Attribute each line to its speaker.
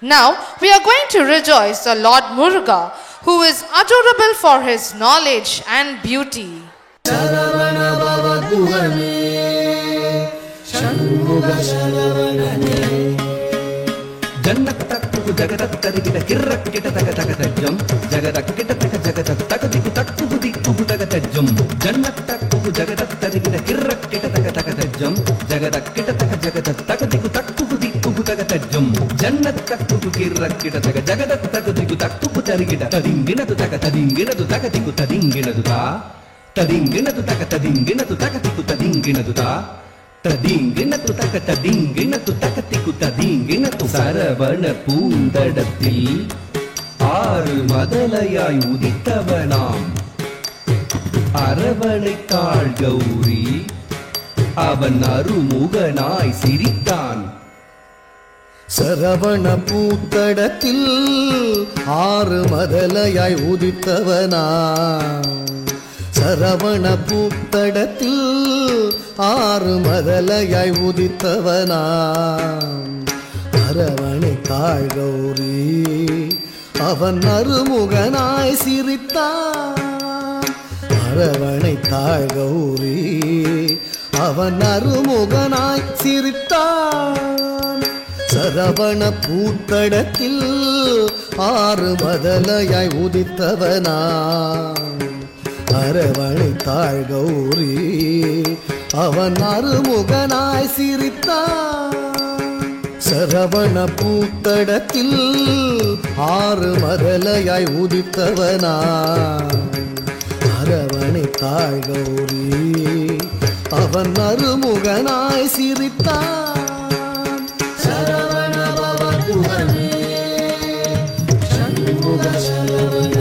Speaker 1: Now we are going to rejoice the Lord Muruga, who is adorable for his knowledge and beauty.
Speaker 2: జన్నకు జగదత్తరిగిట కిర్రక్కిట తగతగతజ్జం జగదక్కిట తగ జగదత్తగదికు తక్కుకు దిక్కుకు తగతజ్జం జన్నకు జగదత్తరిగిట కిర్రక్కిట తగతగతజ్జం జగదక్కిట తగ జగదత్తగదికు తక్కుకు దిక్కుకు తగతజ్జం జన్నకు కిర్రక్కిట తగ జగదత్తగదికు తక్కుకు తరిగిట తదింగినదు తగ తదింగినదు తగదికు తదింగినదుతా తదింగినదు తగ తదింగినదు తగదికు తదింగినదుతా ததிங்கினத்து தக ததிங்கினத்து தகத்திக்கு ததிங்கினத்து சரவண பூந்தடத்தில் ஆறு மதலையாய் உதித்தவனாம் அரவணை காள் கௌரி அவன் அருமுகனாய் சிரித்தான்.
Speaker 3: சரவண பூத்தடத்தில் ஆறு மதலையாய் உதித்தவனாம் சரவண பூத்தடத்தில் ஆறு மதலையாய் உதித்தவனாம் அரவணை காள் கௌரி அவன் அருமுகனாய் சிரித்தான். அரவணை காள் கௌரி அவன் அருமுகனாய் சிரித்தான். சரவண பூத்தடத்தில் ஆறு மதலையாய் உதித்தவனாம் அரவணை காள் கௌரி அவன் அருமுகனாய் சிரித்தான். சரவண பூத்தடத்தில் ஆறு மதலையாய் உதித்தவனாம் அரவணை காள் கௌரி அவன் அருமுகனாய் சிரித்தான். சரவண பவ புகழே சண்முக சரவண